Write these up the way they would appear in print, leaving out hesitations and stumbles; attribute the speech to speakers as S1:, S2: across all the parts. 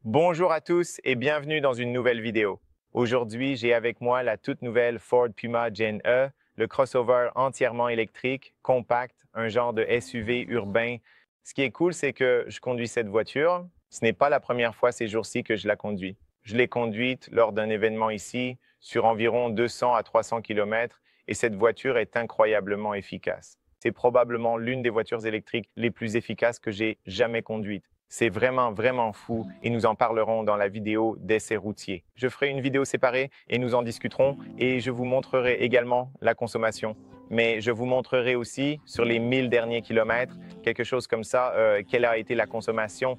S1: Bonjour à tous et bienvenue dans une nouvelle vidéo. Aujourd'hui, j'ai avec moi la toute nouvelle Ford Puma Gen E, le crossover entièrement électrique, compact, un genre de SUV urbain. Ce qui est cool, c'est que je conduis cette voiture. Ce n'est pas la première fois ces jours-ci que je la conduis. Je l'ai conduite lors d'un événement ici, sur environ 200 à 300 km, et cette voiture est incroyablement efficace. C'est probablement l'une des voitures électriques les plus efficaces que j'ai jamais conduites. C'est vraiment, vraiment fou et nous en parlerons dans la vidéo d'essai routier. Je ferai une vidéo séparée et nous en discuterons et je vous montrerai également la consommation. Mais je vous montrerai aussi sur les 1000 derniers kilomètres, quelque chose comme ça, quelle a été la consommation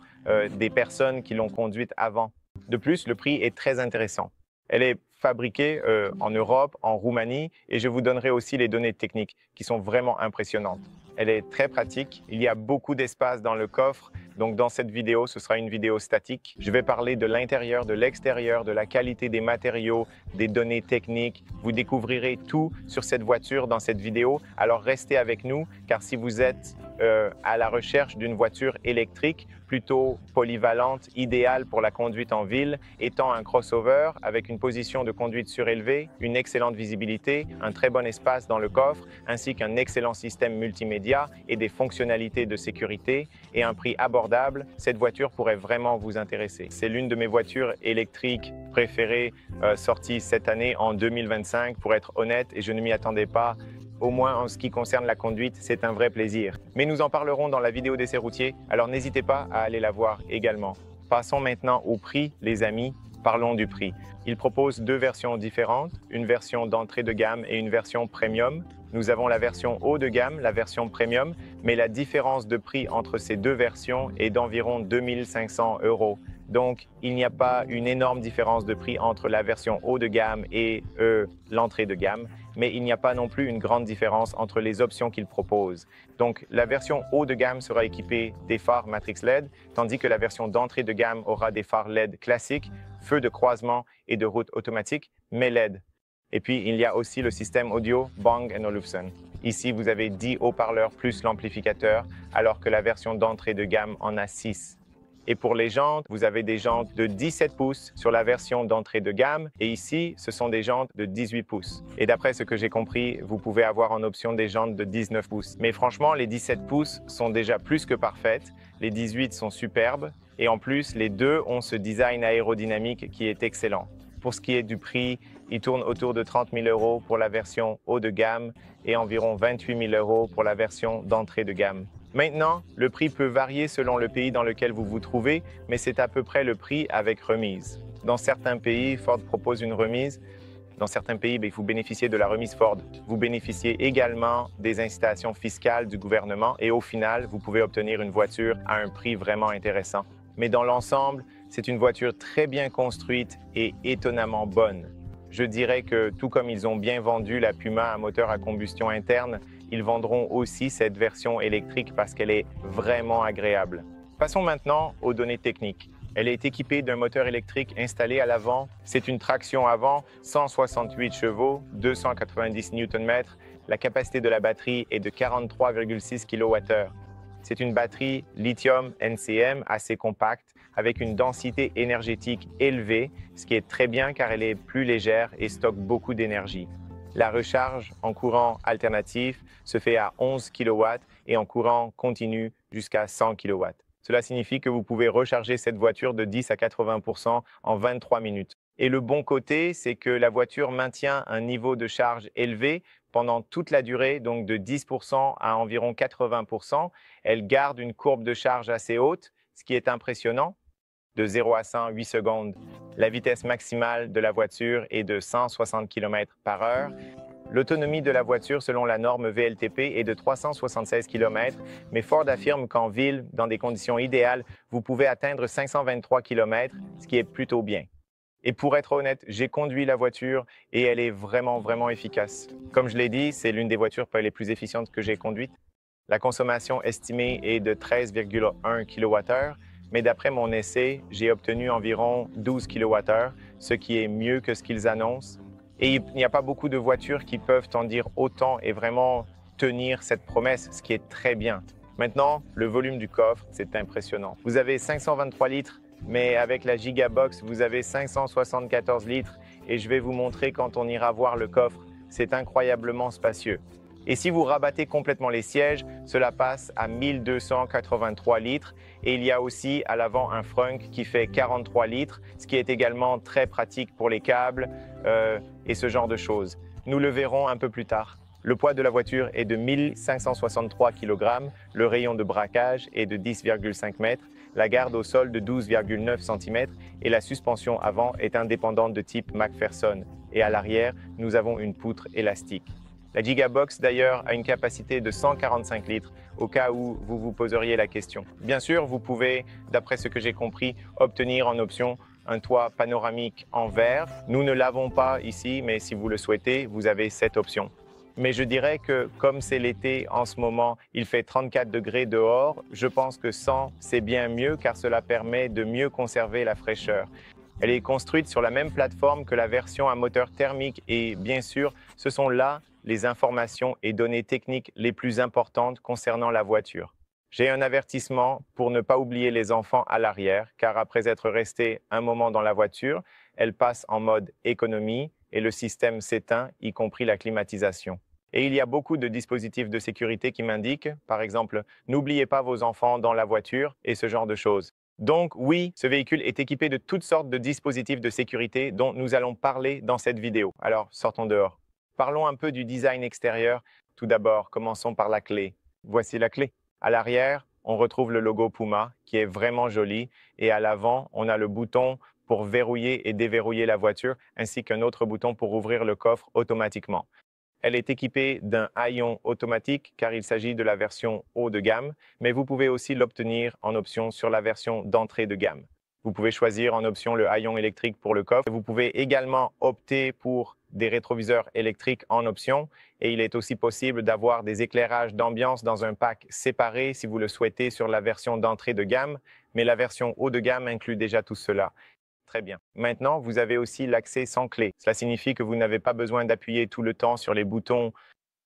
S1: des personnes qui l'ont conduite avant. De plus, le prix est très intéressant. Elle est fabriquée en Europe, en Roumanie, et je vous donnerai aussi les données techniques qui sont vraiment impressionnantes. Elle est très pratique, il y a beaucoup d'espace dans le coffre, donc dans cette vidéo, ce sera une vidéo statique. Je vais parler de l'intérieur, de l'extérieur, de la qualité des matériaux, des données techniques. Vous découvrirez tout sur cette voiture dans cette vidéo, alors restez avec nous, car si vous êtes à la recherche d'une voiture électrique plutôt polyvalente, idéale pour la conduite en ville, étant un crossover avec une position de conduite surélevée, une excellente visibilité, un très bon espace dans le coffre, ainsi qu'un excellent système multimédia et des fonctionnalités de sécurité et un prix abordable, cette voiture pourrait vraiment vous intéresser. C'est l'une de mes voitures électriques préférées sorties cette année en 2025, pour être honnête, et je ne m'y attendais pas. Au moins en ce qui concerne la conduite, c'est un vrai plaisir. Mais nous en parlerons dans la vidéo d'essai routier, alors n'hésitez pas à aller la voir également. Passons maintenant au prix, les amis. Parlons du prix. Il propose deux versions différentes, une version d'entrée de gamme et une version premium. Nous avons la version haut de gamme, la version premium, mais la différence de prix entre ces deux versions est d'environ 2500 €. Donc, il n'y a pas une énorme différence de prix entre la version haut de gamme et l'entrée de gamme, mais il n'y a pas non plus une grande différence entre les options qu'il propose. Donc, la version haut de gamme sera équipée des phares Matrix LED, tandis que la version d'entrée de gamme aura des phares LED classiques, feux de croisement et de route automatique, mais LED. Et puis, il y a aussi le système audio Bang & Olufsen. Ici, vous avez 10 haut-parleurs plus l'amplificateur, alors que la version d'entrée de gamme en a 6. Et pour les jantes, vous avez des jantes de 17 pouces sur la version d'entrée de gamme. Et ici, ce sont des jantes de 18 pouces. Et d'après ce que j'ai compris, vous pouvez avoir en option des jantes de 19 pouces. Mais franchement, les 17 pouces sont déjà plus que parfaites. Les 18 sont superbes. Et en plus, les deux ont ce design aérodynamique qui est excellent. Pour ce qui est du prix, il tourne autour de 30 000 € pour la version haut de gamme et environ 28 000 € pour la version d'entrée de gamme. Maintenant, le prix peut varier selon le pays dans lequel vous vous trouvez, mais c'est à peu près le prix avec remise. Dans certains pays, Ford propose une remise. Dans certains pays, vous bénéficiez de la remise Ford. Vous bénéficiez également des incitations fiscales du gouvernement et au final, vous pouvez obtenir une voiture à un prix vraiment intéressant. Mais dans l'ensemble, c'est une voiture très bien construite et étonnamment bonne. Je dirais que tout comme ils ont bien vendu la Puma à moteur à combustion interne, ils vendront aussi cette version électrique parce qu'elle est vraiment agréable. Passons maintenant aux données techniques. Elle est équipée d'un moteur électrique installé à l'avant. C'est une traction avant, 168 chevaux, 290 Nm. La capacité de la batterie est de 43,6 kWh. C'est une batterie lithium NCM assez compacte avec une densité énergétique élevée, ce qui est très bien car elle est plus légère et stocke beaucoup d'énergie. La recharge en courant alternatif se fait à 11 kW et en courant continu jusqu'à 100 kW. Cela signifie que vous pouvez recharger cette voiture de 10 à 80% en 23 minutes. Et le bon côté, c'est que la voiture maintient un niveau de charge élevé pendant toute la durée, donc de 10% à environ 80%. Elle garde une courbe de charge assez haute, ce qui est impressionnant, de 0 à 100, 8 secondes. La vitesse maximale de la voiture est de 160 km/h. L'autonomie de la voiture selon la norme VLTP est de 376 km, mais Ford affirme qu'en ville, dans des conditions idéales, vous pouvez atteindre 523 km, ce qui est plutôt bien. Et pour être honnête, j'ai conduit la voiture et elle est vraiment, vraiment efficace. Comme je l'ai dit, c'est l'une des voitures les plus efficientes que j'ai conduites. La consommation estimée est de 13,1 kWh, mais d'après mon essai, j'ai obtenu environ 12 kWh, ce qui est mieux que ce qu'ils annoncent. Et il n'y a pas beaucoup de voitures qui peuvent en dire autant et vraiment tenir cette promesse, ce qui est très bien. Maintenant, le volume du coffre, c'est impressionnant. Vous avez 523 litres mais avec la Gigabox, vous avez 574 litres et je vais vous montrer quand on ira voir le coffre. C'est incroyablement spacieux. Et si vous rabattez complètement les sièges, cela passe à 1283 litres. Et il y a aussi à l'avant un frunk qui fait 43 litres, ce qui est également très pratique pour les câbles et ce genre de choses. Nous le verrons un peu plus tard. Le poids de la voiture est de 1563 kg, le rayon de braquage est de 10,5 mètres, la garde au sol de 12,9 cm et la suspension avant est indépendante de type McPherson. Et à l'arrière, nous avons une poutre élastique. La Gigabox, d'ailleurs, a une capacité de 145 litres, au cas où vous vous poseriez la question. Bien sûr, vous pouvez, d'après ce que j'ai compris, obtenir en option un toit panoramique en verre. Nous ne l'avons pas ici, mais si vous le souhaitez, vous avez cette option. Mais je dirais que comme c'est l'été en ce moment, il fait 34 degrés dehors, je pense que 100, c'est bien mieux car cela permet de mieux conserver la fraîcheur. Elle est construite sur la même plateforme que la version à moteur thermique et bien sûr, ce sont là les informations et données techniques les plus importantes concernant la voiture. J'ai un avertissement pour ne pas oublier les enfants à l'arrière, car après être resté un moment dans la voiture, elle passe en mode économie et le système s'éteint, y compris la climatisation. Et il y a beaucoup de dispositifs de sécurité qui m'indiquent, par exemple, n'oubliez pas vos enfants dans la voiture et ce genre de choses. Donc oui, ce véhicule est équipé de toutes sortes de dispositifs de sécurité dont nous allons parler dans cette vidéo. Alors, sortons dehors. Parlons un peu du design extérieur. Tout d'abord, commençons par la clé. Voici la clé. À l'arrière, on retrouve le logo Puma qui est vraiment joli et à l'avant, on a le bouton pour verrouiller et déverrouiller la voiture ainsi qu'un autre bouton pour ouvrir le coffre automatiquement. Elle est équipée d'un haillon automatique car il s'agit de la version haut de gamme, mais vous pouvez aussi l'obtenir en option sur la version d'entrée de gamme. Vous pouvez choisir en option le haillon électrique pour le coffre. Vous pouvez également opter pour des rétroviseurs électriques en option et il est aussi possible d'avoir des éclairages d'ambiance dans un pack séparé si vous le souhaitez sur la version d'entrée de gamme, mais la version haut de gamme inclut déjà tout cela. Très bien. Maintenant, vous avez aussi l'accès sans clé. Cela signifie que vous n'avez pas besoin d'appuyer tout le temps sur les boutons.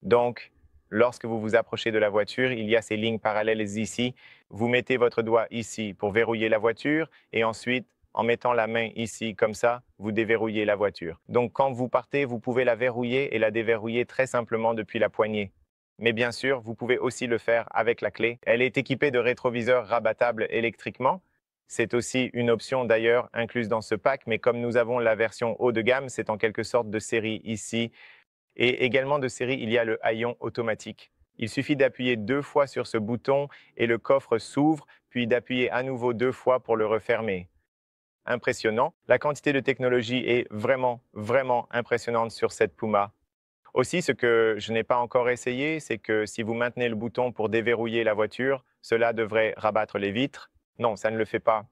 S1: Donc, lorsque vous vous approchez de la voiture, il y a ces lignes parallèles ici. Vous mettez votre doigt ici pour verrouiller la voiture et ensuite, en mettant la main ici comme ça, vous déverrouillez la voiture. Donc, quand vous partez, vous pouvez la verrouiller et la déverrouiller très simplement depuis la poignée. Mais bien sûr, vous pouvez aussi le faire avec la clé. Elle est équipée de rétroviseurs rabattables électriquement. C'est aussi une option d'ailleurs incluse dans ce pack, mais comme nous avons la version haut de gamme, c'est en quelque sorte de série ici. Et également de série, il y a le haillon automatique. Il suffit d'appuyer 2 fois sur ce bouton et le coffre s'ouvre, puis d'appuyer à nouveau 2 fois pour le refermer. Impressionnant. La quantité de technologie est vraiment, vraiment impressionnante sur cette Puma. Aussi, ce que je n'ai pas encore essayé, c'est que si vous maintenez le bouton pour déverrouiller la voiture, cela devrait rabattre les vitres. Non, ça ne le fait pas.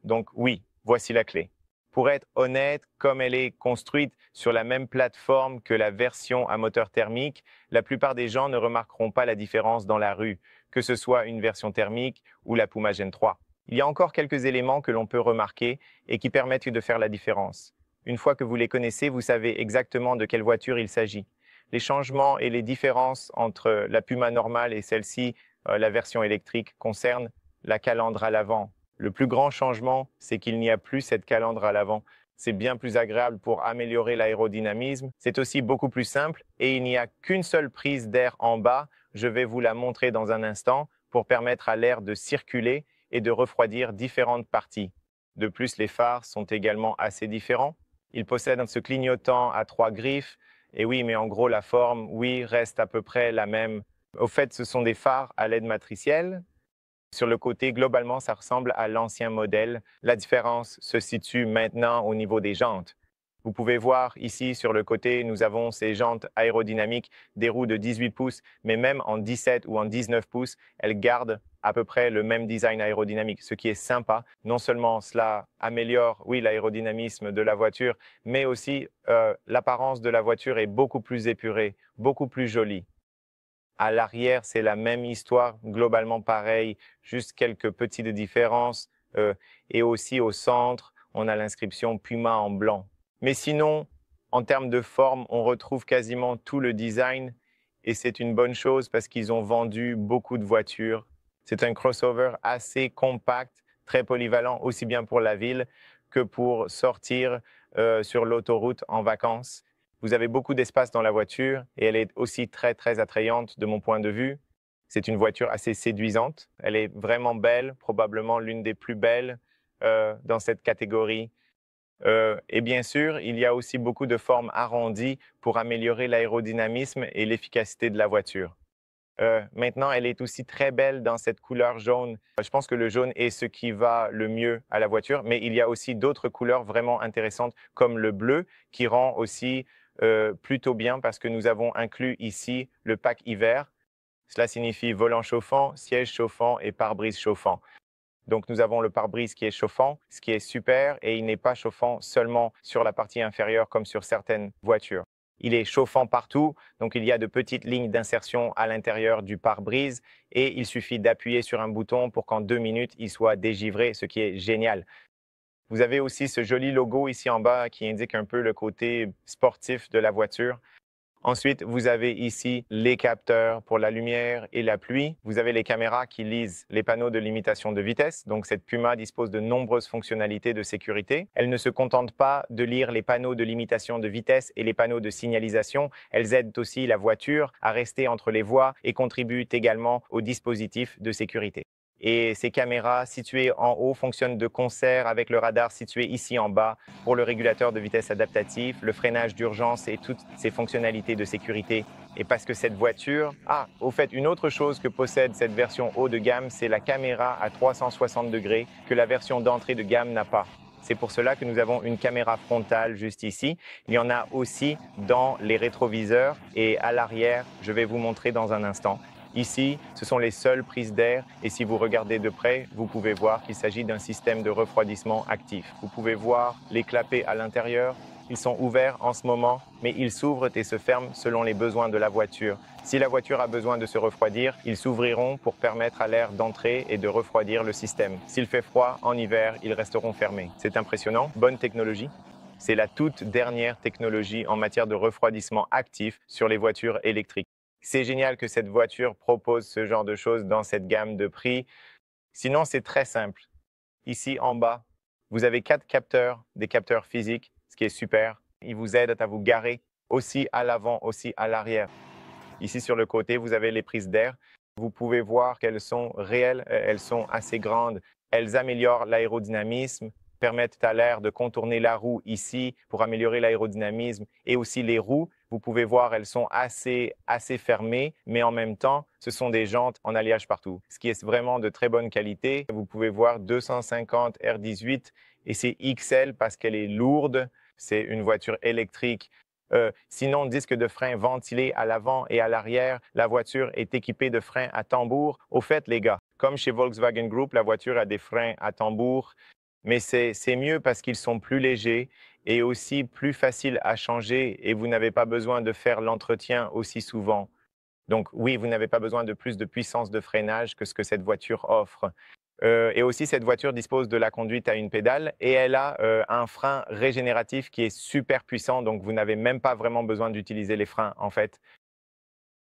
S1: Donc oui, voici la clé. Pour être honnête, comme elle est construite sur la même plateforme que la version à moteur thermique, la plupart des gens ne remarqueront pas la différence dans la rue, que ce soit une version thermique ou la Puma Gen 3. Il y a encore quelques éléments que l'on peut remarquer et qui permettent de faire la différence. Une fois que vous les connaissez, vous savez exactement de quelle voiture il s'agit. Les changements et les différences entre la Puma normale et celle-ci, la version électrique, concernent la calandre à l'avant. Le plus grand changement, c'est qu'il n'y a plus cette calandre à l'avant. C'est bien plus agréable pour améliorer l'aérodynamisme. C'est aussi beaucoup plus simple et il n'y a qu'une seule prise d'air en bas. Je vais vous la montrer dans un instant pour permettre à l'air de circuler et de refroidir différentes parties. De plus, les phares sont également assez différents. Ils possèdent ce clignotant à 3 griffes. Et oui, mais en gros, la forme, oui, reste à peu près la même. Au fait, ce sont des phares à LED matricielle. Sur le côté, globalement, ça ressemble à l'ancien modèle. La différence se situe maintenant au niveau des jantes. Vous pouvez voir ici sur le côté, nous avons ces jantes aérodynamiques, des roues de 18 pouces, mais même en 17 ou en 19 pouces, elles gardent à peu près le même design aérodynamique, ce qui est sympa. Non seulement cela améliore, oui, l'aérodynamisme de la voiture, mais aussi l'apparence de la voiture est beaucoup plus épurée, beaucoup plus jolie. À l'arrière, c'est la même histoire, globalement pareil, juste quelques petites différences. Et aussi au centre, on a l'inscription Puma en blanc. Mais sinon, en termes de forme, on retrouve quasiment tout le design et c'est une bonne chose parce qu'ils ont vendu beaucoup de voitures. C'est un crossover assez compact, très polyvalent aussi bien pour la ville que pour sortir sur l'autoroute en vacances. Vous avez beaucoup d'espace dans la voiture et elle est aussi très, très attrayante de mon point de vue. C'est une voiture assez séduisante. Elle est vraiment belle, probablement l'une des plus belles dans cette catégorie. Et bien sûr, il y a aussi beaucoup de formes arrondies pour améliorer l'aérodynamisme et l'efficacité de la voiture. Maintenant, elle est aussi très belle dans cette couleur jaune. Je pense que le jaune est ce qui va le mieux à la voiture, mais il y a aussi d'autres couleurs vraiment intéressantes comme le bleu qui rend aussi plutôt bien parce que nous avons inclus ici le pack hiver. Cela signifie volant chauffant, siège chauffant et pare-brise chauffant. Donc, nous avons le pare-brise qui est chauffant, ce qui est super, et il n'est pas chauffant seulement sur la partie inférieure comme sur certaines voitures. Il est chauffant partout, donc il y a de petites lignes d'insertion à l'intérieur du pare-brise et il suffit d'appuyer sur un bouton pour qu'en 2 minutes, il soit dégivré, ce qui est génial. Vous avez aussi ce joli logo ici en bas qui indique un peu le côté sportif de la voiture. Ensuite, vous avez ici les capteurs pour la lumière et la pluie. Vous avez les caméras qui lisent les panneaux de limitation de vitesse. Donc, cette Puma dispose de nombreuses fonctionnalités de sécurité. Elle ne se contente pas de lire les panneaux de limitation de vitesse et les panneaux de signalisation. Elles aident aussi la voiture à rester entre les voies et contribuent également au dispositif de sécurité. Et ces caméras situées en haut fonctionnent de concert avec le radar situé ici en bas pour le régulateur de vitesse adaptatif, le freinage d'urgence et toutes ces fonctionnalités de sécurité. Et parce que cette voiture... Ah, au fait, une autre chose que possède cette version haut de gamme, c'est la caméra à 360 degrés que la version d'entrée de gamme n'a pas. C'est pour cela que nous avons une caméra frontale juste ici. Il y en a aussi dans les rétroviseurs et à l'arrière. Je vais vous montrer dans un instant. Ici, ce sont les seules prises d'air et si vous regardez de près, vous pouvez voir qu'il s'agit d'un système de refroidissement actif. Vous pouvez voir les clapets à l'intérieur. Ils sont ouverts en ce moment, mais ils s'ouvrent et se ferment selon les besoins de la voiture. Si la voiture a besoin de se refroidir, ils s'ouvriront pour permettre à l'air d'entrer et de refroidir le système. S'il fait froid, en hiver, ils resteront fermés. C'est impressionnant, bonne technologie. C'est la toute dernière technologie en matière de refroidissement actif sur les voitures électriques. C'est génial que cette voiture propose ce genre de choses dans cette gamme de prix. Sinon, c'est très simple. Ici, en bas, vous avez 4 capteurs, des capteurs physiques, ce qui est super. Ils vous aident à vous garer aussi à l'avant, aussi à l'arrière. Ici, sur le côté, vous avez les prises d'air. Vous pouvez voir qu'elles sont réelles, elles sont assez grandes. Elles améliorent l'aérodynamisme, permettent à l'air de contourner la roue ici pour améliorer l'aérodynamisme et aussi les roues. Vous pouvez voir, elles sont assez fermées, mais en même temps, ce sont des jantes en alliage partout, ce qui est vraiment de très bonne qualité. Vous pouvez voir 250 R18 et c'est XL parce qu'elle est lourde. C'est une voiture électrique. Sinon, disque de frein ventilé à l'avant et à l'arrière. La voiture est équipée de freins à tambour. Au fait, les gars, comme chez Volkswagen Group, la voiture a des freins à tambour, mais c'est mieux parce qu'ils sont plus légers et aussi plus faciles à changer et vous n'avez pas besoin de faire l'entretien aussi souvent. Donc oui, vous n'avez pas besoin de plus de puissance de freinage que ce que cette voiture offre. Et aussi, cette voiture dispose de la conduite à une pédale et elle a un frein régénératif qui est super puissant, donc vous n'avez même pas vraiment besoin d'utiliser les freins en fait.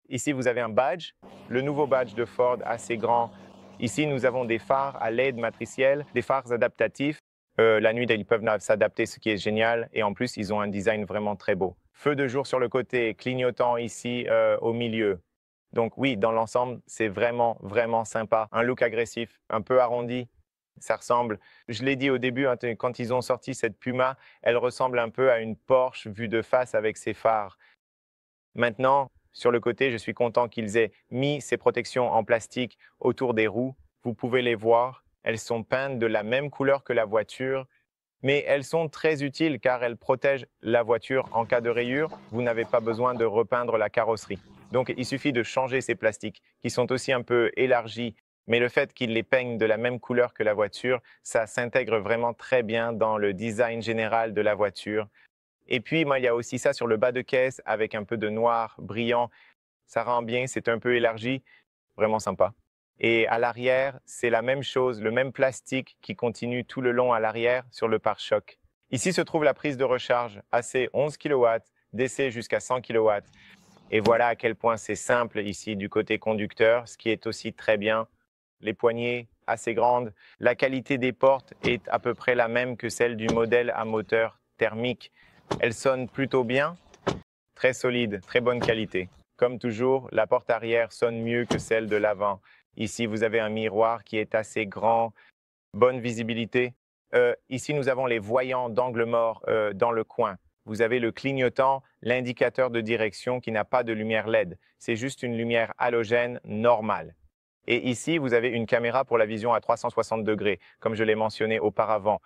S1: Ici, vous avez un badge, le nouveau badge de Ford assez grand. Ici, nous avons des phares à LED matricielle, des phares adaptatifs. La nuit, ils peuvent s'adapter, ce qui est génial. Et en plus, ils ont un design vraiment très beau. Feu de jour sur le côté, clignotant ici au milieu. Donc oui, dans l'ensemble, c'est vraiment, vraiment sympa. Un look agressif, un peu arrondi. Ça ressemble, je l'ai dit au début, hein, quand ils ont sorti cette Puma, elle ressemble un peu à une Porsche vue de face avec ses phares. Maintenant, sur le côté, je suis content qu'ils aient mis ces protections en plastique autour des roues. Vous pouvez les voir. Elles sont peintes de la même couleur que la voiture, mais elles sont très utiles car elles protègent la voiture en cas de rayure. Vous n'avez pas besoin de repeindre la carrosserie. Donc, il suffit de changer ces plastiques qui sont aussi un peu élargis. Mais le fait qu'ils les peignent de la même couleur que la voiture, ça s'intègre vraiment très bien dans le design général de la voiture. Et puis, moi, il y a aussi ça sur le bas de caisse avec un peu de noir brillant. Ça rend bien, c'est un peu élargi, vraiment sympa. Et à l'arrière, c'est la même chose, le même plastique qui continue tout le long à l'arrière sur le pare-choc. Ici se trouve la prise de recharge, AC 11 kW, DC jusqu'à 100 kW. Et voilà à quel point c'est simple ici du côté conducteur, ce qui est aussi très bien. Les poignées assez grande. La qualité des portes est à peu près la même que celle du modèle à moteur thermique. Elle sonne plutôt bien, très solide, très bonne qualité. Comme toujours, la porte arrière sonne mieux que celle de l'avant. Ici, vous avez un miroir qui est assez grand, bonne visibilité. Ici, nous avons les voyants d'angle mort dans le coin. Vous avez le clignotant, l'indicateur de direction qui n'a pas de lumière LED. C'est juste une lumière halogène normale. Et ici, vous avez une caméra pour la vision à 360 degrés, comme je l'ai mentionné auparavant.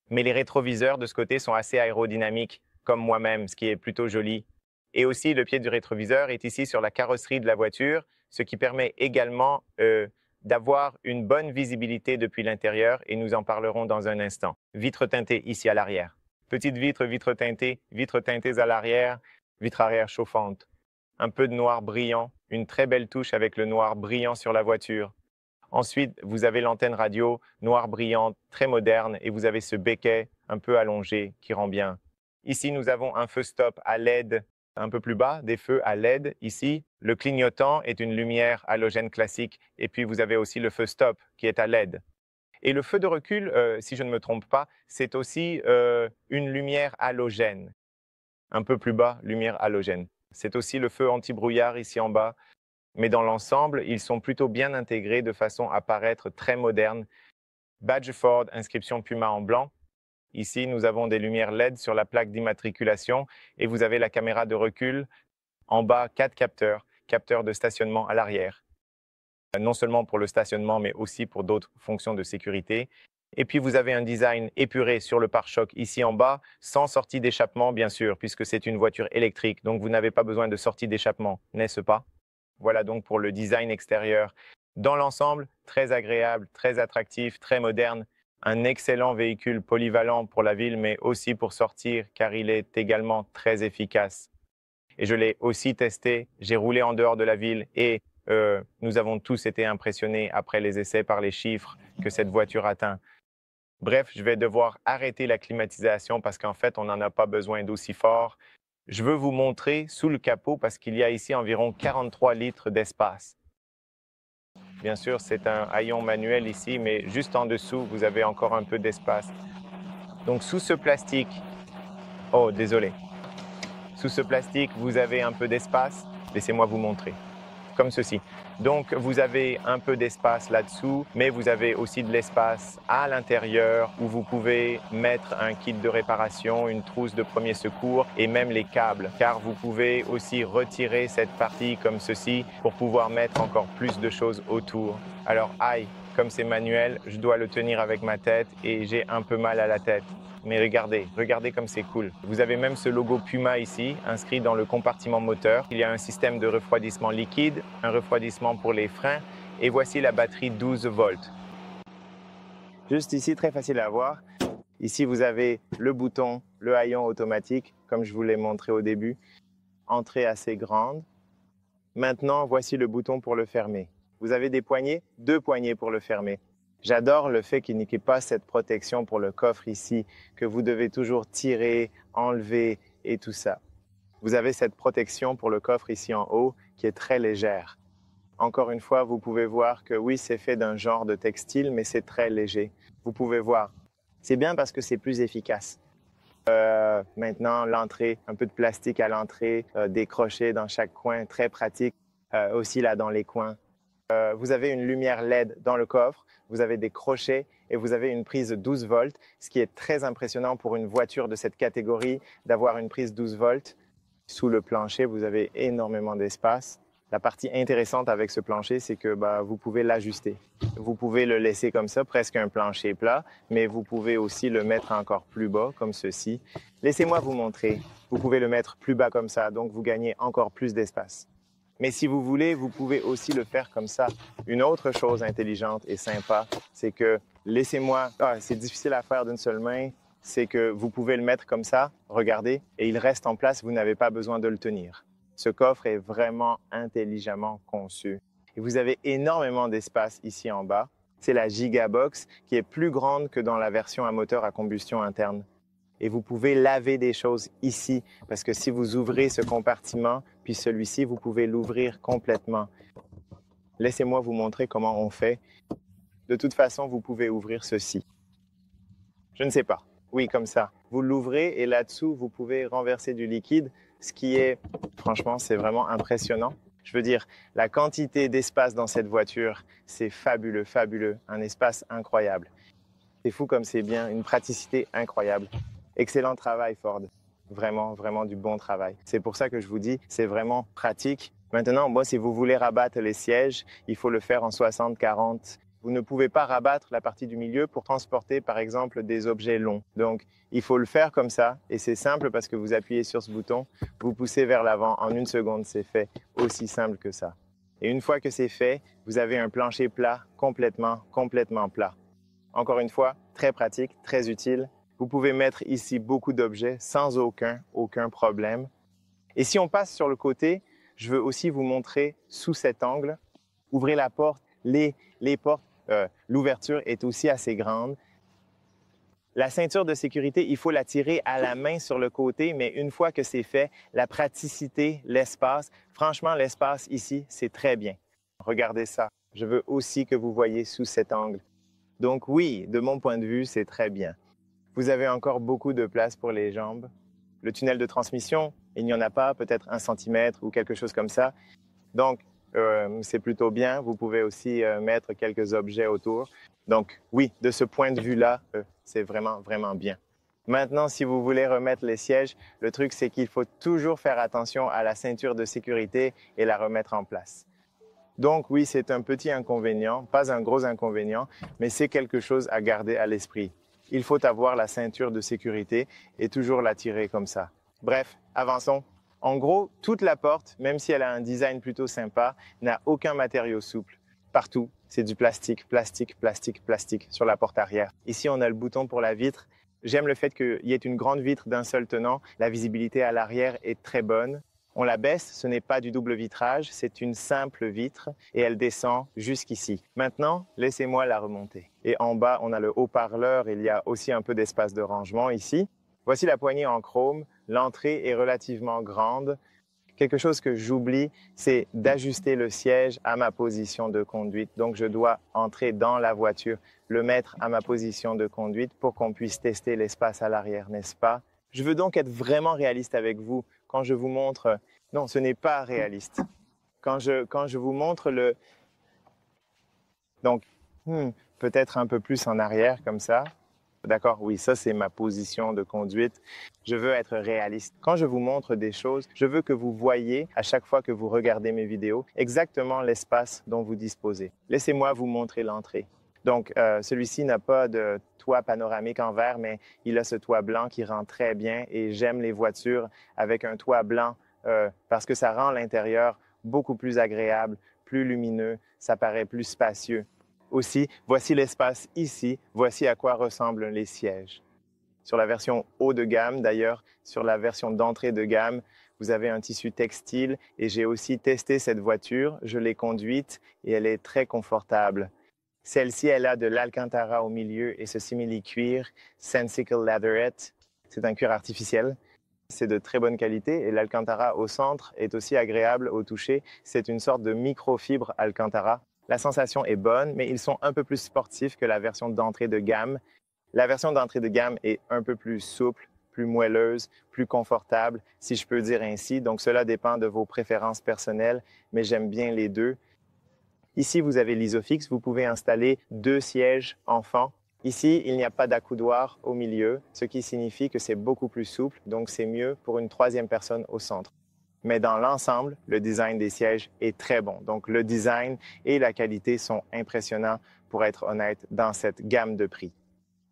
S1: Mais les rétroviseurs de ce côté sont assez aérodynamiques, comme moi-même, ce qui est plutôt joli. Et aussi, le pied du rétroviseur est ici sur la carrosserie de la voiture, ce qui permet également d'avoir une bonne visibilité depuis l'intérieur, et nous en parlerons dans un instant. Vitres teintées ici à l'arrière. Petite vitres teintées à l'arrière, vitre arrière chauffante. Un peu de noir brillant, une très belle touche avec le noir brillant sur la voiture. Ensuite, vous avez l'antenne radio, noir brillant, très moderne, et vous avez ce becquet un peu allongé qui rend bien. Ici, nous avons un feu stop à LED un peu plus bas, des feux à LED ici. Le clignotant est une lumière halogène classique, et puis vous avez aussi le feu stop qui est à LED. Et le feu de recul, si je ne me trompe pas, c'est aussi une lumière halogène. Un peu plus bas, lumière halogène. C'est aussi le feu anti-brouillard ici en bas. Mais dans l'ensemble, ils sont plutôt bien intégrés de façon à paraître très modernes. Badge Ford, inscription Puma en blanc. Ici, nous avons des lumières LED sur la plaque d'immatriculation et vous avez la caméra de recul. En bas, 4 capteurs, capteurs de stationnement à l'arrière. Non seulement pour le stationnement, mais aussi pour d'autres fonctions de sécurité. Et puis, vous avez un design épuré sur le pare-choc ici en bas, sans sortie d'échappement, bien sûr, puisque c'est une voiture électrique. Donc, vous n'avez pas besoin de sortie d'échappement, n'est-ce pas? Voilà donc pour le design extérieur. Dans l'ensemble, très agréable, très attractif, très moderne. Un excellent véhicule polyvalent pour la ville, mais aussi pour sortir, car il est également très efficace. Et je l'ai aussi testé, j'ai roulé en dehors de la ville et nous avons tous été impressionnés après les essais par les chiffres que cette voiture atteint. Bref, je vais devoir arrêter la climatisation parce qu'en fait, on n'en a pas besoin d'aussi fort. Je veux vous montrer sous le capot parce qu'il y a ici environ 43 litres d'espace. Bien sûr, c'est un haillon manuel ici, mais juste en dessous, vous avez encore un peu d'espace. Donc, sous ce plastique, oh, désolé. Sous ce plastique, vous avez un peu d'espace. Laissez-moi vous montrer. Comme ceci. Donc, vous avez un peu d'espace là-dessous, mais vous avez aussi de l'espace à l'intérieur où vous pouvez mettre un kit de réparation, une trousse de premier secours et même les câbles, car vous pouvez aussi retirer cette partie comme ceci pour pouvoir mettre encore plus de choses autour. Alors, aïe, comme c'est manuel, je dois le tenir avec ma tête et j'ai un peu mal à la tête. Mais regardez comme c'est cool. Vous avez même ce logo Puma ici, inscrit dans le compartiment moteur. Il y a un système de refroidissement liquide, un refroidissement pour les freins, et voici la batterie 12 volts. Juste ici, très facile à voir. Ici, vous avez le bouton, le haillon automatique, comme je vous l'ai montré au début. Entrée assez grande. Maintenant, voici le bouton pour le fermer. Vous avez des poignées, 2 poignées pour le fermer. J'adore le fait qu'il n'y ait pas cette protection pour le coffre ici, que vous devez toujours tirer, enlever et tout ça. Vous avez cette protection pour le coffre ici en haut qui est très légère. Encore une fois, vous pouvez voir que oui, c'est fait d'un genre de textile, mais c'est très léger. Vous pouvez voir. C'est bien parce que c'est plus efficace. Maintenant, l'entrée, un peu de plastique à l'entrée, des crochets dans chaque coin, très pratique. Aussi là dans les coins. Vous avez une lumière LED dans le coffre, vous avez des crochets et vous avez une prise 12 volts, ce qui est très impressionnant pour une voiture de cette catégorie d'avoir une prise 12 volts. Sous le plancher, vous avez énormément d'espace. La partie intéressante avec ce plancher, c'est que vous pouvez l'ajuster. Vous pouvez le laisser comme ça, presque un plancher plat, mais vous pouvez aussi le mettre encore plus bas, comme ceci. Laissez-moi vous montrer. Vous pouvez le mettre plus bas comme ça, donc vous gagnez encore plus d'espace. Mais si vous voulez, vous pouvez aussi le faire comme ça. Une autre chose intelligente et sympa, c'est que, laissez-moi, c'est difficile à faire d'une seule main, c'est que vous pouvez le mettre comme ça, regardez, et il reste en place, vous n'avez pas besoin de le tenir. Ce coffre est vraiment intelligemment conçu. Et vous avez énormément d'espace ici en bas. C'est la Gigabox qui est plus grande que dans la version à moteur à combustion interne. Et vous pouvez laver des choses ici, parce que si vous ouvrez ce compartiment, puis celui-ci, vous pouvez l'ouvrir complètement. Laissez-moi vous montrer comment on fait. De toute façon, vous pouvez ouvrir ceci. Je ne sais pas. Oui, comme ça. Vous l'ouvrez et là-dessous, vous pouvez renverser du liquide, ce qui est, franchement, c'est vraiment impressionnant. Je veux dire, la quantité d'espace dans cette voiture, c'est fabuleux, fabuleux. Un espace incroyable. C'est fou comme c'est bien, une praticité incroyable. Excellent travail, Ford. Vraiment, vraiment du bon travail. C'est pour ça que je vous dis, c'est vraiment pratique. Maintenant, moi, si vous voulez rabattre les sièges, il faut le faire en 60-40. Vous ne pouvez pas rabattre la partie du milieu pour transporter, par exemple, des objets longs. Donc, il faut le faire comme ça. Et c'est simple parce que vous appuyez sur ce bouton, vous poussez vers l'avant. En une seconde, c'est fait. Aussi simple que ça. Et une fois que c'est fait, vous avez un plancher plat, complètement plat. Encore une fois, très pratique, très utile. Vous pouvez mettre ici beaucoup d'objets sans aucun problème. Et si on passe sur le côté, je veux aussi vous montrer sous cet angle. Ouvrez la porte, les portes, l'ouverture est aussi assez grande. La ceinture de sécurité, il faut la tirer à la main sur le côté, mais une fois que c'est fait, la praticité, l'espace, franchement, l'espace ici, c'est très bien. Regardez ça. Je veux aussi que vous voyez sous cet angle. Donc oui, de mon point de vue, c'est très bien. Vous avez encore beaucoup de place pour les jambes. Le tunnel de transmission, il n'y en a pas, peut-être 1 centimètre ou quelque chose comme ça. Donc, c'est plutôt bien. Vous pouvez aussi mettre quelques objets autour. Donc oui, de ce point de vue-là, c'est vraiment bien. Maintenant, si vous voulez remettre les sièges, le truc, c'est qu'il faut toujours faire attention à la ceinture de sécurité et la remettre en place. Donc oui, c'est un petit inconvénient, pas un gros inconvénient, mais c'est quelque chose à garder à l'esprit. Il faut avoir la ceinture de sécurité et toujours la tirer comme ça. Bref, avançons. En gros, toute la porte, même si elle a un design plutôt sympa, n'a aucun matériau souple. Partout, c'est du plastique sur la porte arrière. Ici, on a le bouton pour la vitre. J'aime le fait qu'il y ait une grande vitre d'un seul tenant. La visibilité à l'arrière est très bonne. On la baisse, ce n'est pas du double vitrage, c'est une simple vitre et elle descend jusqu'ici. Maintenant, laissez-moi la remonter. Et en bas, on a le haut-parleur, il y a aussi un peu d'espace de rangement ici. Voici la poignée en chrome, l'entrée est relativement grande. Quelque chose que j'oublie, c'est d'ajuster le siège à ma position de conduite. Donc, je dois entrer dans la voiture, le mettre à ma position de conduite pour qu'on puisse tester l'espace à l'arrière, n'est-ce pas? Je veux donc être vraiment réaliste avec vous. Quand je vous montre... Non, ce n'est pas réaliste. Quand je vous montre le... Donc, peut-être un peu plus en arrière comme ça. D'accord, oui, ça c'est ma position de conduite. Je veux être réaliste. Quand je vous montre des choses, je veux que vous voyez, à chaque fois que vous regardez mes vidéos, exactement l'espace dont vous disposez. Laissez-moi vous montrer l'entrée. Donc, celui-ci n'a pas de toit panoramique en verre, mais il a ce toit blanc qui rend très bien et j'aime les voitures avec un toit blanc parce que ça rend l'intérieur beaucoup plus agréable, plus lumineux, ça paraît plus spacieux. Aussi, voici l'espace ici, voici à quoi ressemblent les sièges. Sur la version haut de gamme, d'ailleurs, sur la version d'entrée de gamme, vous avez un tissu textile et j'ai aussi testé cette voiture, je l'ai conduite et elle est très confortable. Celle-ci, elle a de l'Alcantara au milieu et ce simili-cuir Sensical Leatherette. C'est un cuir artificiel. C'est de très bonne qualité et l'Alcantara au centre est aussi agréable au toucher. C'est une sorte de microfibre Alcantara. La sensation est bonne, mais ils sont un peu plus sportifs que la version d'entrée de gamme. La version d'entrée de gamme est un peu plus souple, plus moelleuse, plus confortable, si je peux dire ainsi. Donc, cela dépend de vos préférences personnelles, mais j'aime bien les deux. Ici, vous avez l'Isofix. Vous pouvez installer 2 sièges enfants. Ici, il n'y a pas d'accoudoir au milieu, ce qui signifie que c'est beaucoup plus souple, donc c'est mieux pour une 3e personne au centre. Mais dans l'ensemble, le design des sièges est très bon. Donc, le design et la qualité sont impressionnants, pour être honnête, dans cette gamme de prix.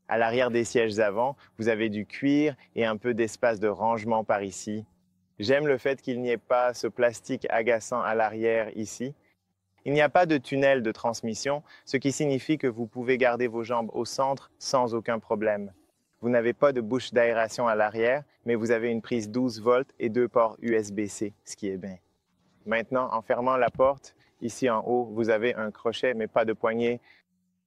S1: À l'arrière des sièges avant, vous avez du cuir et un peu d'espace de rangement par ici. J'aime le fait qu'il n'y ait pas ce plastique agaçant à l'arrière ici. Il n'y a pas de tunnel de transmission, ce qui signifie que vous pouvez garder vos jambes au centre sans aucun problème. Vous n'avez pas de bouche d'aération à l'arrière, mais vous avez une prise 12 volts et 2 ports USB-C, ce qui est bien. Maintenant, en fermant la porte, ici en haut, vous avez un crochet, mais pas de poignée.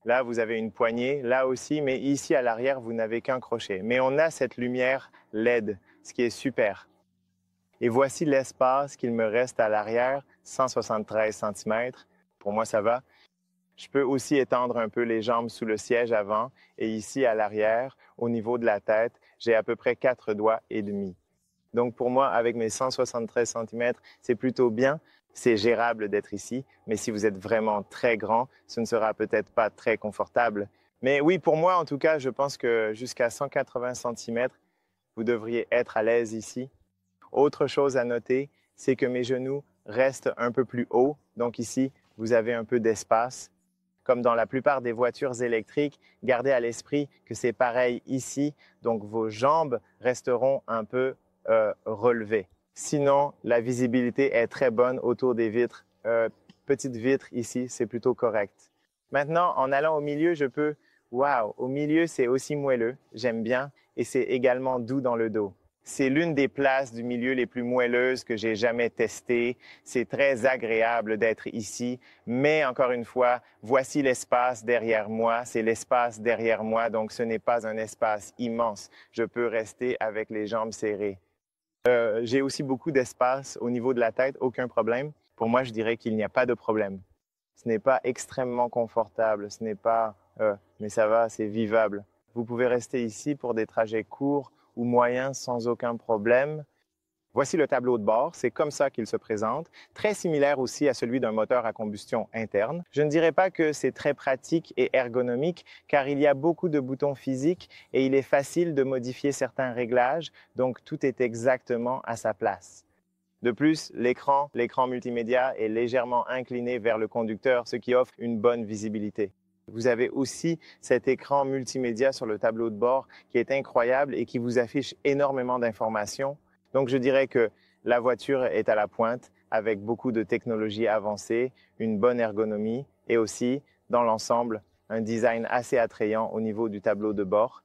S1: Là, vous avez une poignée, là aussi, mais ici à l'arrière, vous n'avez qu'un crochet. Mais on a cette lumière LED, ce qui est super. Et voici l'espace qu'il me reste à l'arrière, 173 cm. Pour moi, ça va. Je peux aussi étendre un peu les jambes sous le siège avant et ici à l'arrière, au niveau de la tête, j'ai à peu près 4 doigts et demi. Donc pour moi, avec mes 173 cm, c'est plutôt bien. C'est gérable d'être ici, mais si vous êtes vraiment très grand, ce ne sera peut-être pas très confortable. Mais oui, pour moi, en tout cas, je pense que jusqu'à 180 cm, vous devriez être à l'aise ici. Autre chose à noter, c'est que mes genoux restent un peu plus hauts. Donc ici, vous avez un peu d'espace. Comme dans la plupart des voitures électriques, gardez à l'esprit que c'est pareil ici. Donc vos jambes resteront un peu relevées. Sinon, la visibilité est très bonne autour des vitres. Petite vitre ici, c'est plutôt correct. Maintenant, en allant au milieu, je peux... Wow, au milieu, c'est aussi moelleux. J'aime bien. Et c'est également doux dans le dos. C'est l'une des places du milieu les plus moelleuses que j'ai jamais testées. C'est très agréable d'être ici. Mais encore une fois, voici l'espace derrière moi. C'est l'espace derrière moi, donc ce n'est pas un espace immense. Je peux rester avec les jambes serrées. J'ai aussi beaucoup d'espace au niveau de la tête, aucun problème. Pour moi, je dirais qu'il n'y a pas de problème. Ce n'est pas extrêmement confortable, ce n'est pas... mais ça va, c'est vivable. Vous pouvez rester ici pour des trajets courts ou moyens sans aucun problème. Voici le tableau de bord, c'est comme ça qu'il se présente, très similaire aussi à celui d'un moteur à combustion interne. Je ne dirais pas que c'est très pratique et ergonomique car il y a beaucoup de boutons physiques et il est facile de modifier certains réglages, donc tout est exactement à sa place. De plus, l'écran multimédia est légèrement incliné vers le conducteur, ce qui offre une bonne visibilité. Vous avez aussi cet écran multimédia sur le tableau de bord qui est incroyable et qui vous affiche énormément d'informations. Donc, je dirais que la voiture est à la pointe avec beaucoup de technologies avancées, une bonne ergonomie et aussi, dans l'ensemble, un design assez attrayant au niveau du tableau de bord.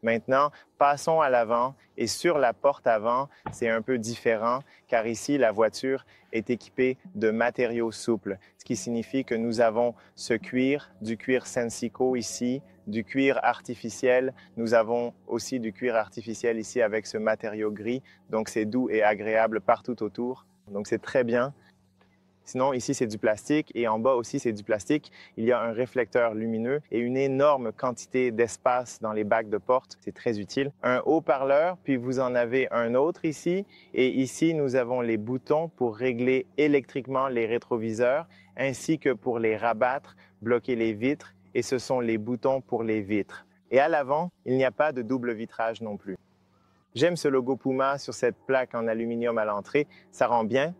S1: Maintenant, passons à l'avant et sur la porte avant, c'est un peu différent car ici, la voiture est équipée de matériaux souples, ce qui signifie que nous avons ce cuir, du cuir Sensico ici, du cuir artificiel. Nous avons aussi du cuir artificiel ici avec ce matériau gris, donc c'est doux et agréable partout autour. Donc c'est très bien. Sinon, ici, c'est du plastique et en bas aussi, c'est du plastique. Il y a un réflecteur lumineux et une énorme quantité d'espace dans les bacs de porte. C'est très utile. Un haut-parleur, puis vous en avez un autre ici. Et ici, nous avons les boutons pour régler électriquement les rétroviseurs ainsi que pour les rabattre, bloquer les vitres. Et ce sont les boutons pour les vitres. Et à l'avant, il n'y a pas de double vitrage non plus. J'aime ce logo Puma sur cette plaque en aluminium à l'entrée. Ça rend bien.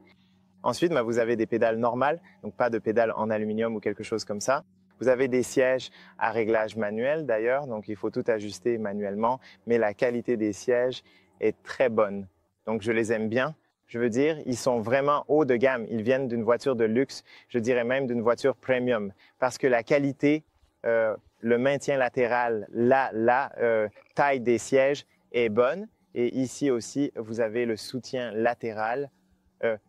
S1: Ensuite, vous avez des pédales normales, donc pas de pédales en aluminium ou quelque chose comme ça. Vous avez des sièges à réglage manuel d'ailleurs, donc il faut tout ajuster manuellement, mais la qualité des sièges est très bonne. Donc je les aime bien. Je veux dire, ils sont vraiment haut de gamme. Ils viennent d'une voiture de luxe, je dirais même d'une voiture premium, parce que la qualité, le maintien latéral, la taille des sièges est bonne. Et ici aussi, vous avez le soutien latéral.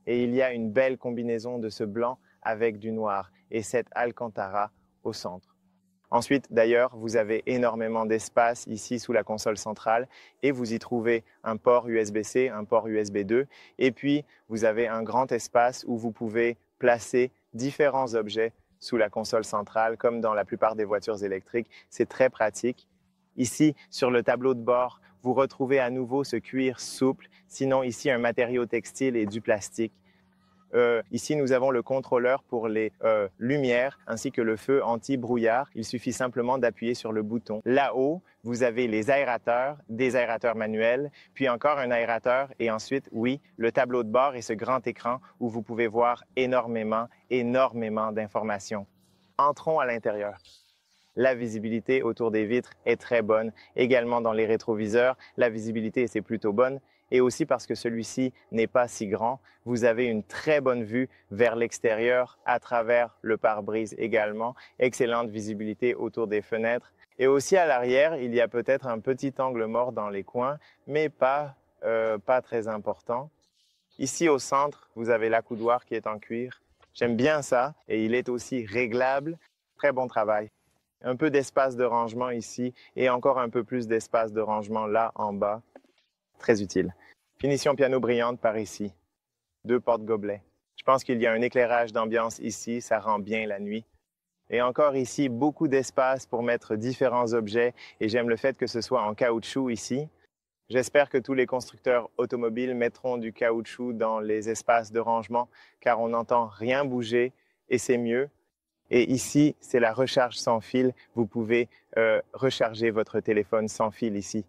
S1: Et il y a une belle combinaison de ce blanc avec du noir et cette Alcantara au centre. Ensuite, d'ailleurs, vous avez énormément d'espace ici sous la console centrale et vous y trouvez un port USB-C, un port USB 2 et puis vous avez un grand espace où vous pouvez placer différents objets sous la console centrale comme dans la plupart des voitures électriques. C'est très pratique. Ici, sur le tableau de bord, vous retrouvez à nouveau ce cuir souple, sinon ici un matériau textile et du plastique. Ici, nous avons le contrôleur pour les lumières ainsi que le feu anti-brouillard. Il suffit simplement d'appuyer sur le bouton. Là-haut, vous avez les aérateurs, des aérateurs manuels, puis encore un aérateur et ensuite, oui, le tableau de bord et ce grand écran où vous pouvez voir énormément d'informations. Entrons à l'intérieur. La visibilité autour des vitres est très bonne. Également dans les rétroviseurs, la visibilité c'est plutôt bonne. Et aussi parce que celui-ci n'est pas si grand, vous avez une très bonne vue vers l'extérieur à travers le pare-brise également. Excellente visibilité autour des fenêtres. Et aussi à l'arrière, il y a peut-être un petit angle mort dans les coins, mais pas très important. Ici au centre, vous avez l'accoudoir qui est en cuir. J'aime bien ça et il est aussi réglable. Très bon travail. Un peu d'espace de rangement ici et encore un peu plus d'espace de rangement là en bas. Très utile. Finition piano brillante par ici. 2 porte-gobelets. Je pense qu'il y a un éclairage d'ambiance ici, ça rend bien la nuit. Et encore ici, beaucoup d'espace pour mettre différents objets et j'aime le fait que ce soit en caoutchouc ici. J'espère que tous les constructeurs automobiles mettront du caoutchouc dans les espaces de rangement car on n'entend rien bouger et c'est mieux. Et ici, c'est la recharge sans fil. Vous pouvez recharger votre téléphone sans fil ici.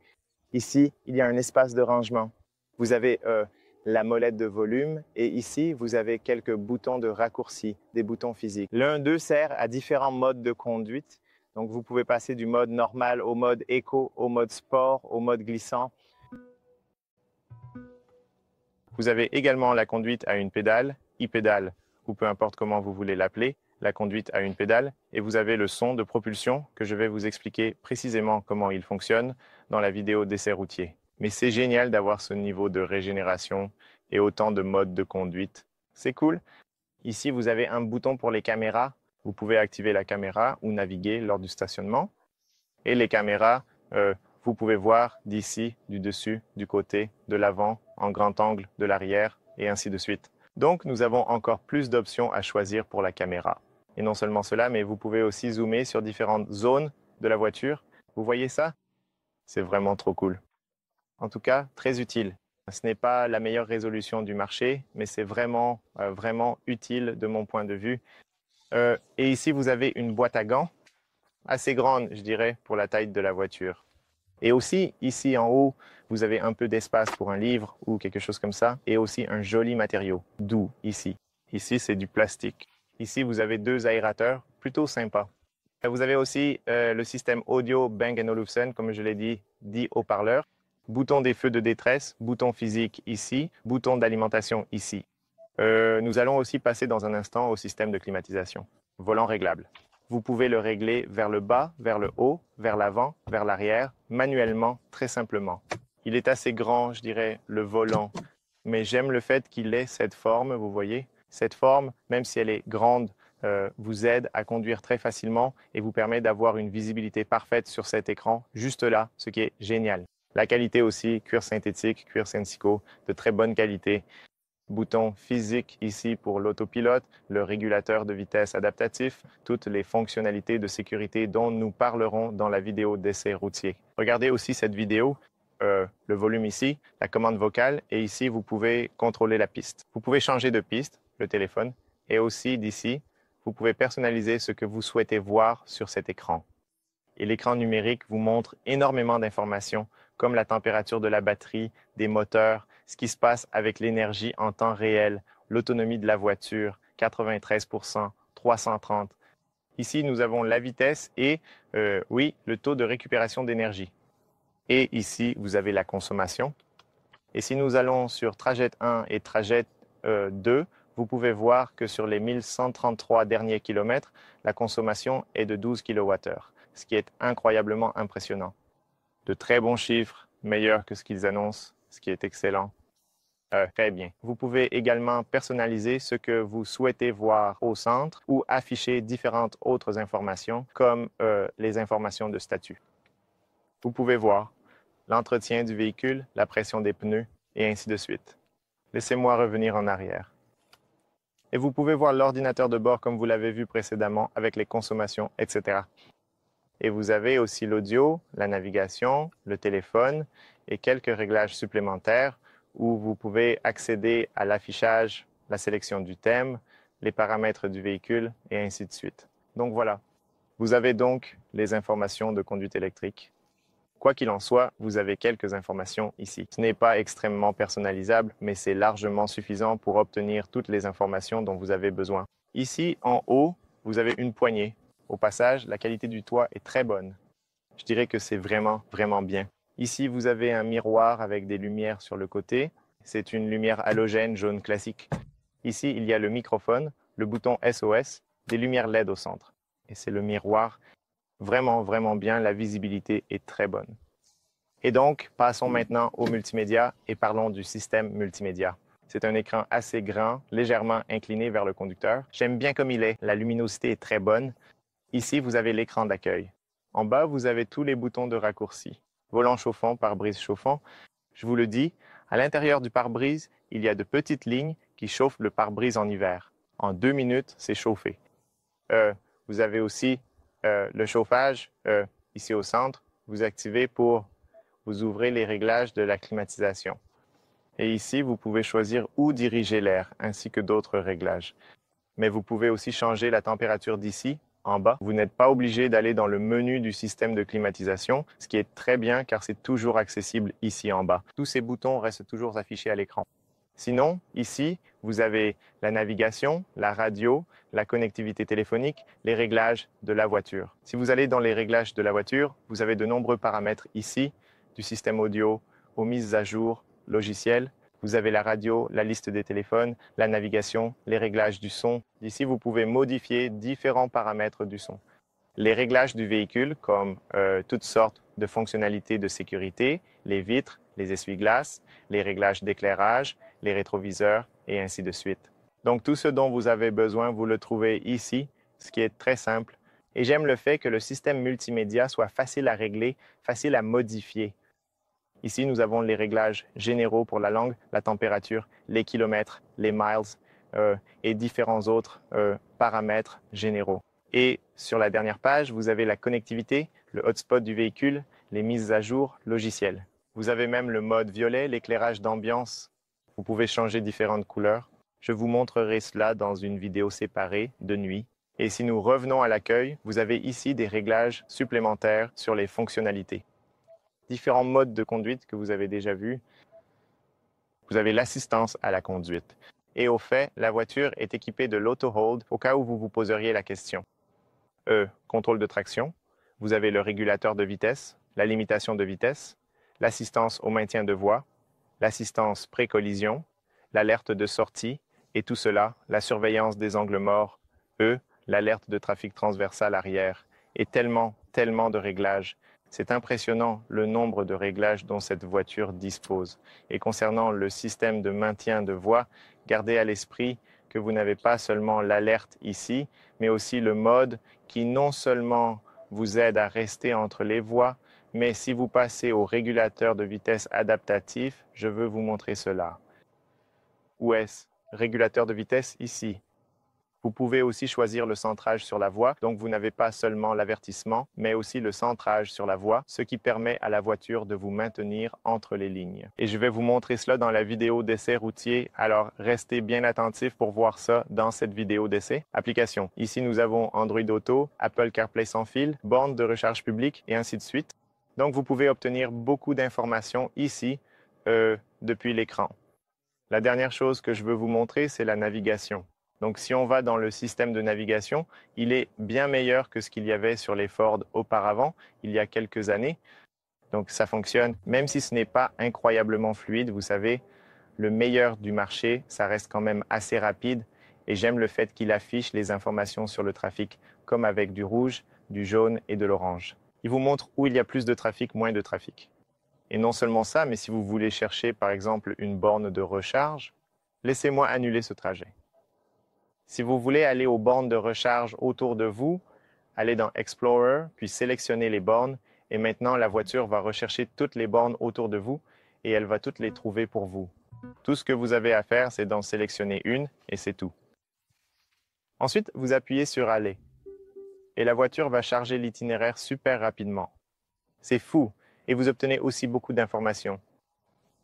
S1: Ici, il y a un espace de rangement. Vous avez la molette de volume et ici, vous avez quelques boutons de raccourci, des boutons physiques. L'un d'eux sert à différents modes de conduite. Donc, vous pouvez passer du mode normal au mode éco, au mode sport, au mode glissant. Vous avez également la conduite à une pédale, e-pédale, ou peu importe comment vous voulez l'appeler, la conduite à une pédale, et vous avez le son de propulsion que je vais vous expliquer précisément comment il fonctionne dans la vidéo d'essai routier. Mais c'est génial d'avoir ce niveau de régénération et autant de modes de conduite. C'est cool. Ici, vous avez un bouton pour les caméras. Vous pouvez activer la caméra ou naviguer lors du stationnement. Et les caméras, vous pouvez voir d'ici, du dessus, du côté, de l'avant, en grand angle, de l'arrière, et ainsi de suite. Donc, nous avons encore plus d'options à choisir pour la caméra. Et non seulement cela, mais vous pouvez aussi zoomer sur différentes zones de la voiture. Vous voyez ça? C'est vraiment trop cool. En tout cas, très utile. Ce n'est pas la meilleure résolution du marché, mais c'est vraiment, vraiment utile de mon point de vue. Et ici, vous avez une boîte à gants assez grande, je dirais, pour la taille de la voiture. Et aussi, ici en haut, vous avez un peu d'espace pour un livre ou quelque chose comme ça, et aussi un joli matériau, doux, ici. Ici, c'est du plastique. Ici, vous avez deux aérateurs, plutôt sympas. Vous avez aussi le système audio Bang & Olufsen, comme je l'ai dit, 10 haut-parleurs. Bouton des feux de détresse, bouton physique ici, bouton d'alimentation ici. Nous allons aussi passer dans un instant au système de climatisation. Volant réglable. Vous pouvez le régler vers le bas, vers le haut, vers l'avant, vers l'arrière, manuellement, très simplement. Il est assez grand, je dirais, le volant, mais j'aime le fait qu'il ait cette forme, vous voyez. Cette forme, même si elle est grande, vous aide à conduire très facilement et vous permet d'avoir une visibilité parfaite sur cet écran, juste là, ce qui est génial. La qualité aussi, cuir synthétique, cuir Sensico, de très bonne qualité. Bouton physique ici pour l'autopilote, le régulateur de vitesse adaptatif, toutes les fonctionnalités de sécurité dont nous parlerons dans la vidéo d'essai routier. Regardez aussi cette vidéo, le volume ici, la commande vocale, et ici vous pouvez contrôler la piste. Vous pouvez changer de piste, le téléphone, et aussi d'ici, vous pouvez personnaliser ce que vous souhaitez voir sur cet écran. Et l'écran numérique vous montre énormément d'informations comme la température de la batterie, des moteurs, ce qui se passe avec l'énergie en temps réel, l'autonomie de la voiture, 93%, 330. Ici, nous avons la vitesse et, oui, le taux de récupération d'énergie. Et ici, vous avez la consommation. Et si nous allons sur trajet 1 et trajet 2, vous pouvez voir que sur les 1133 derniers kilomètres, la consommation est de 12 kWh, ce qui est incroyablement impressionnant. De très bons chiffres, meilleurs que ce qu'ils annoncent, ce qui est excellent. Très bien. Vous pouvez également personnaliser ce que vous souhaitez voir au centre ou afficher différentes autres informations comme les informations de statut. Vous pouvez voir l'entretien du véhicule, la pression des pneus et ainsi de suite. Laissez-moi revenir en arrière. Et vous pouvez voir l'ordinateur de bord comme vous l'avez vu précédemment avec les consommations, etc. Et vous avez aussi l'audio, la navigation, le téléphone et quelques réglages supplémentaires où vous pouvez accéder à l'affichage, la sélection du thème, les paramètres du véhicule et ainsi de suite. Donc voilà, vous avez donc les informations de conduite électrique. Quoi qu'il en soit, vous avez quelques informations ici. Ce n'est pas extrêmement personnalisable, mais c'est largement suffisant pour obtenir toutes les informations dont vous avez besoin. Ici, en haut, vous avez une poignée. Au passage, la qualité du toit est très bonne. Je dirais que c'est vraiment, vraiment bien. Ici, vous avez un miroir avec des lumières sur le côté. C'est une lumière halogène jaune classique. Ici, il y a le microphone, le bouton SOS, des lumières LED au centre. Et c'est le miroir. Vraiment, vraiment bien. La visibilité est très bonne. Et donc, passons maintenant au multimédia et parlons du système multimédia. C'est un écran assez grand, légèrement incliné vers le conducteur. J'aime bien comme il est. La luminosité est très bonne. Ici, vous avez l'écran d'accueil. En bas, vous avez tous les boutons de raccourci. Volant chauffant, pare-brise chauffant. Je vous le dis, à l'intérieur du pare-brise, il y a de petites lignes qui chauffent le pare-brise en hiver. En 2 minutes, c'est chauffé. Vous avez aussi le chauffage ici au centre. Vous activez pour vous ouvrez les réglages de la climatisation. Et ici, vous pouvez choisir où diriger l'air, ainsi que d'autres réglages. Mais vous pouvez aussi changer la température d'ici, en bas. Vous n'êtes pas obligé d'aller dans le menu du système de climatisation, ce qui est très bien car c'est toujours accessible ici en bas. Tous ces boutons restent toujours affichés à l'écran. Sinon, ici, vous avez la navigation, la radio, la connectivité téléphonique, les réglages de la voiture. Si vous allez dans les réglages de la voiture, vous avez de nombreux paramètres ici, du système audio aux mises à jour logicielles. Vous avez la radio, la liste des téléphones, la navigation, les réglages du son. Ici, vous pouvez modifier différents paramètres du son. Les réglages du véhicule, comme toutes sortes de fonctionnalités de sécurité, les vitres, les essuie-glaces, les réglages d'éclairage, les rétroviseurs et ainsi de suite. Donc tout ce dont vous avez besoin, vous le trouvez ici, ce qui est très simple. Et j'aime le fait que le système multimédia soit facile à régler, facile à modifier. Ici, nous avons les réglages généraux pour la langue, la température, les kilomètres, les miles et différents autres paramètres généraux. Et sur la dernière page, vous avez la connectivité, le hotspot du véhicule, les mises à jour logicielles. Vous avez même le mode violet, l'éclairage d'ambiance. Vous pouvez changer différentes couleurs. Je vous montrerai cela dans une vidéo séparée de nuit. Et si nous revenons à l'accueil, vous avez ici des réglages supplémentaires sur les fonctionnalités. Différents modes de conduite que vous avez déjà vus. Vous avez l'assistance à la conduite. Et au fait, la voiture est équipée de l'auto-hold au cas où vous vous poseriez la question. Contrôle de traction. Vous avez le régulateur de vitesse, la limitation de vitesse, l'assistance au maintien de voie, l'assistance pré-collision, l'alerte de sortie et tout cela, la surveillance des angles morts, l'alerte de trafic transversal arrière et tellement de réglages. C'est impressionnant le nombre de réglages dont cette voiture dispose. Et concernant le système de maintien de voie, gardez à l'esprit que vous n'avez pas seulement l'alerte ici, mais aussi le mode qui non seulement vous aide à rester entre les voies, mais si vous passez au régulateur de vitesse adaptatif, je veux vous montrer cela. Où est-ce? Régulateur de vitesse ici. Vous pouvez aussi choisir le centrage sur la voie, donc vous n'avez pas seulement l'avertissement, mais aussi le centrage sur la voie, ce qui permet à la voiture de vous maintenir entre les lignes. Et je vais vous montrer cela dans la vidéo d'essai routier, alors restez bien attentifs pour voir ça dans cette vidéo d'essai. Application. Ici, nous avons Android Auto, Apple CarPlay sans fil, borne de recharge publique et ainsi de suite. Donc, vous pouvez obtenir beaucoup d'informations ici depuis l'écran. La dernière chose que je veux vous montrer, c'est la navigation. Donc, si on va dans le système de navigation, il est bien meilleur que ce qu'il y avait sur les Ford auparavant, il y a quelques années. Donc, ça fonctionne, même si ce n'est pas incroyablement fluide. Vous savez, le meilleur du marché, ça reste quand même assez rapide. Et j'aime le fait qu'il affiche les informations sur le trafic, comme avec du rouge, du jaune et de l'orange. Il vous montre où il y a plus de trafic, moins de trafic. Et non seulement ça, mais si vous voulez chercher, par exemple, une borne de recharge, laissez-moi annuler ce trajet. Si vous voulez aller aux bornes de recharge autour de vous, allez dans Explorer, puis sélectionnez les bornes, et maintenant la voiture va rechercher toutes les bornes autour de vous, et elle va toutes les trouver pour vous. Tout ce que vous avez à faire, c'est d'en sélectionner une, et c'est tout. Ensuite, vous appuyez sur Aller, et la voiture va charger l'itinéraire super rapidement. C'est fou, et vous obtenez aussi beaucoup d'informations.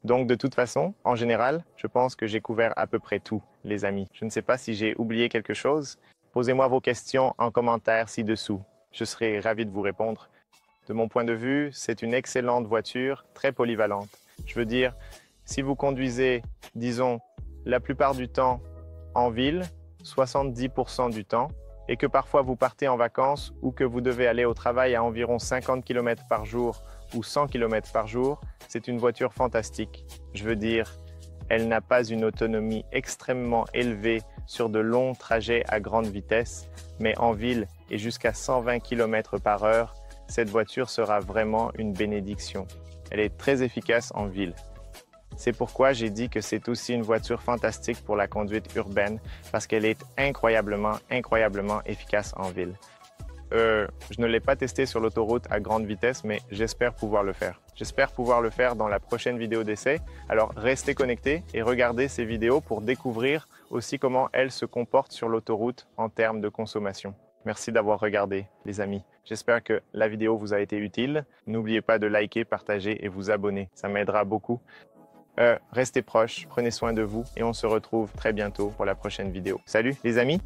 S1: Donc, de toute façon, en général, je pense que j'ai couvert à peu près tout, les amis. Je ne sais pas si j'ai oublié quelque chose. Posez-moi vos questions en commentaire ci-dessous. Je serai ravi de vous répondre. De mon point de vue, c'est une excellente voiture, très polyvalente. Je veux dire, si vous conduisez, disons, la plupart du temps en ville, 70% du temps, et que parfois vous partez en vacances ou que vous devez aller au travail à environ 50 km par jour ou 100 km par jour, c'est une voiture fantastique. Je veux dire, elle n'a pas une autonomie extrêmement élevée sur de longs trajets à grande vitesse, mais en ville et jusqu'à 120 km par heure, cette voiture sera vraiment une bénédiction. Elle est très efficace en ville. C'est pourquoi j'ai dit que c'est aussi une voiture fantastique pour la conduite urbaine, parce qu'elle est incroyablement efficace en ville. Je ne l'ai pas testé sur l'autoroute à grande vitesse, mais j'espère pouvoir le faire. J'espère pouvoir le faire dans la prochaine vidéo d'essai. Alors restez connectés et regardez ces vidéos pour découvrir aussi comment elle se comporte sur l'autoroute en termes de consommation. Merci d'avoir regardé, les amis. J'espère que la vidéo vous a été utile. N'oubliez pas de liker, partager et vous abonner. Ça m'aidera beaucoup. Restez proches, prenez soin de vous et on se retrouve très bientôt pour la prochaine vidéo. Salut les amis!